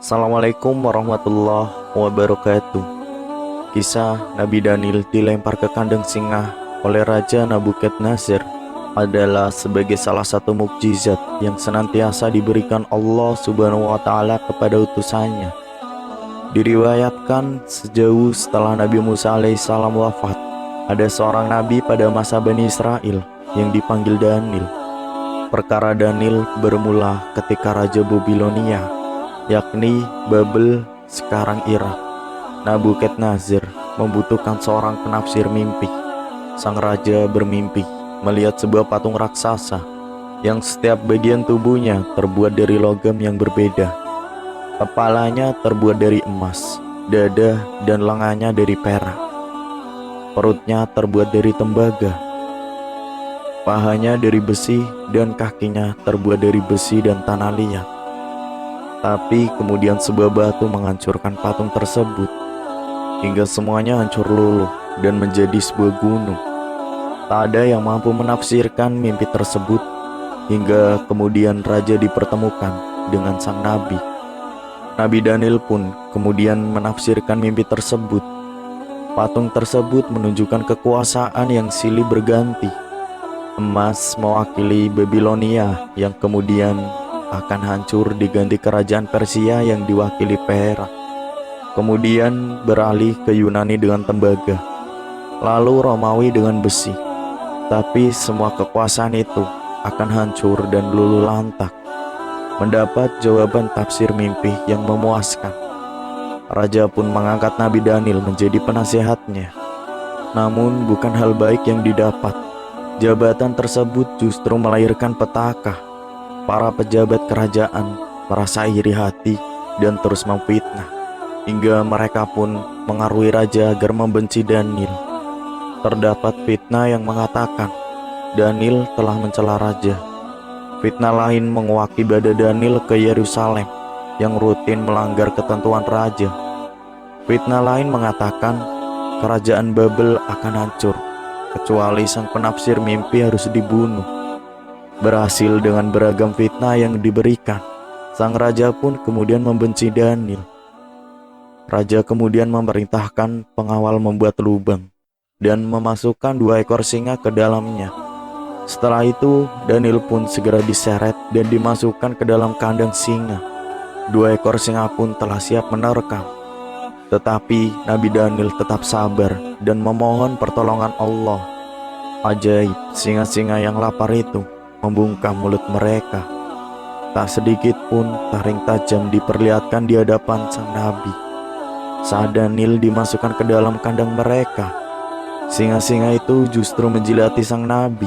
Assalamualaikum warahmatullahi wabarakatuh. Kisah Nabi Daniel dilempar ke kandang singa oleh Raja Nabukadnezar adalah sebagai salah satu mukjizat yang senantiasa diberikan Allah Subhanahu wa Ta'ala kepada utusannya. Diriwayatkan sejauh setelah Nabi Musa alaihissalam wafat, ada seorang nabi pada masa Bani Israel yang dipanggil Daniel. Perkara Daniel bermula ketika Raja Babilonia, yakni Babel sekarang Irak, Nabukadnezar membutuhkan seorang penafsir mimpi. Sang raja bermimpi melihat sebuah patung raksasa yang setiap bagian tubuhnya terbuat dari logam yang berbeda. Kepalanya terbuat dari emas, dada dan lengannya dari perak, perutnya terbuat dari tembaga, pahanya dari besi, dan kakinya terbuat dari besi dan tanah liat. Tapi kemudian sebuah batu menghancurkan patung tersebut hingga semuanya hancur luluh dan menjadi sebuah gunung. Tak ada yang mampu menafsirkan mimpi tersebut hingga kemudian raja dipertemukan dengan sang nabi. Nabi Daniel pun kemudian menafsirkan mimpi tersebut. Patung tersebut menunjukkan kekuasaan yang silih berganti. Emas mewakili Babilonia yang kemudian akan hancur diganti kerajaan Persia yang diwakili perak. Kemudian beralih ke Yunani dengan tembaga, lalu Romawi dengan besi. Tapi semua kekuasaan itu akan hancur dan luluh lantak. Mendapat jawaban tafsir mimpi yang memuaskan, raja pun mengangkat Nabi Daniel menjadi penasihatnya. Namun bukan hal baik yang didapat. Jabatan tersebut justru melahirkan petaka. Para pejabat kerajaan merasa iri hati dan terus memfitnah, hingga mereka pun mengaruhi raja agar membenci Daniel. Terdapat fitnah yang mengatakan Daniel telah mencela raja. Fitnah lain menguaki-bada Daniel ke Yerusalem yang rutin melanggar ketentuan raja. Fitnah lain mengatakan kerajaan Babel akan hancur, kecuali sang penafsir mimpi harus dibunuh. Berhasil dengan beragam fitnah yang diberikan, sang raja pun kemudian membenci Daniel. Raja kemudian memerintahkan pengawal membuat lubang dan memasukkan 2 ekor singa ke dalamnya. Setelah itu, Daniel pun segera diseret dan dimasukkan ke dalam kandang singa. 2 ekor singa pun telah siap menerkam. Tetapi Nabi Daniel tetap sabar dan memohon pertolongan Allah. Ajaib, singa-singa yang lapar itu membungkam mulut mereka. Tak sedikit pun taring tajam diperlihatkan di hadapan sang nabi. Saat Daniel dimasukkan ke dalam kandang mereka, singa-singa itu justru menjilati sang nabi.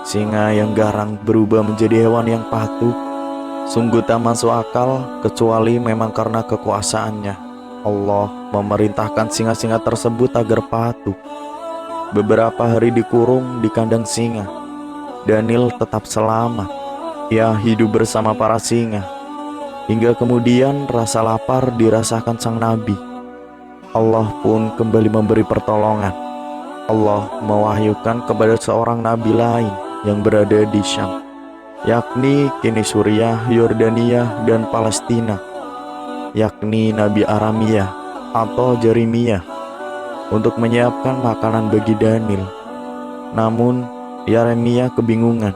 Singa yang garang berubah menjadi hewan yang patuh. Sungguh tak masuk akal, kecuali memang karena kekuasaannya. Allah memerintahkan singa-singa tersebut agar patuh. Beberapa hari dikurung di kandang singa, Daniel tetap selamat. Ia hidup bersama para singa. Hingga kemudian rasa lapar dirasakan sang nabi. Allah pun kembali memberi pertolongan. Allah mewahyukan kepada seorang nabi lain yang berada di Syam, yakni kini Suriah, Yordania, dan Palestina, yakni Nabi Aramia atau Jeremia, untuk menyiapkan makanan bagi Daniel. Namun Yeremia kebingungan.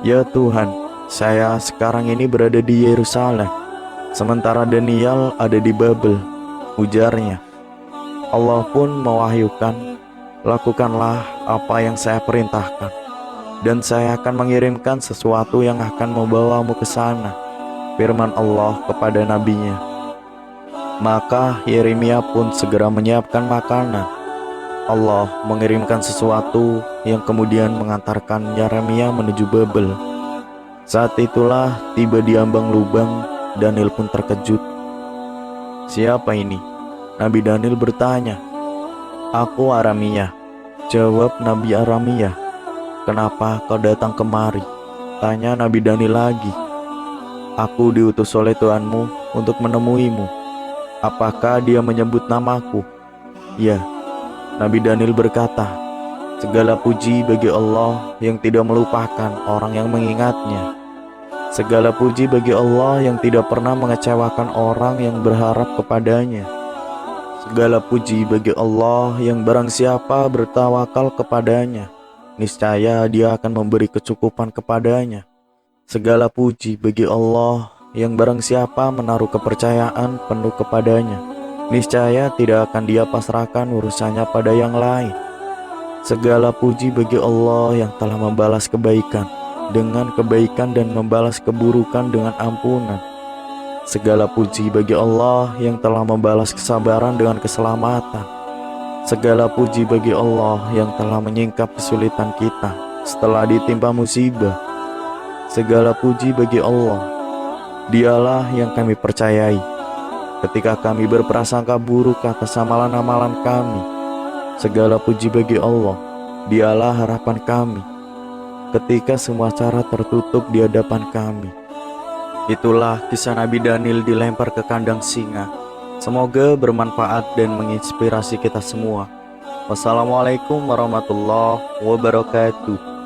Ya Tuhan, saya sekarang ini berada di Yerusalem, sementara Daniel ada di Babel, ujarnya. Allah pun mewahyukan, lakukanlah apa yang saya perintahkan, dan saya akan mengirimkan sesuatu yang akan membawamu ke sana, firman Allah kepada nabinya. Maka Yeremia pun segera menyiapkan makanan. Allah mengirimkan sesuatu yang kemudian mengantarkan Yeremia menuju Babel. Saat itulah tiba di ambang lubang, Daniel pun terkejut. Siapa ini? Nabi Daniel bertanya. Aku Aramia, jawab Nabi Aramia. Kenapa kau datang kemari? Tanya Nabi Daniel lagi. Aku diutus oleh Tuhanmu untuk menemuimu. Apakah dia menyebut namaku? Ya. Nabi Daniel berkata, segala puji bagi Allah yang tidak melupakan orang yang mengingatnya. Segala puji bagi Allah yang tidak pernah mengecewakan orang yang berharap kepadanya. Segala puji bagi Allah yang barang siapa bertawakal kepadanya, niscaya Dia akan memberi kecukupan kepadanya. Segala puji bagi Allah yang barang siapa menaruh kepercayaan penuh kepadanya, niscaya tidak akan Dia pasrahkan urusannya pada yang lain. Segala puji bagi Allah yang telah membalas kebaikan dengan kebaikan dan membalas keburukan dengan ampunan. Segala puji bagi Allah yang telah membalas kesabaran dengan keselamatan. Segala puji bagi Allah yang telah menyingkap kesulitan kita setelah ditimpa musibah. Segala puji bagi Allah, Dialah yang kami percayai ketika kami berprasangka buruk atas amalan-amalan kami. Segala puji bagi Allah, Dialah harapan kami ketika semua cara tertutup di hadapan kami. Itulah kisah Nabi Daniel dilempar ke kandang singa. Semoga bermanfaat dan menginspirasi kita semua. Wassalamualaikum warahmatullahi wabarakatuh.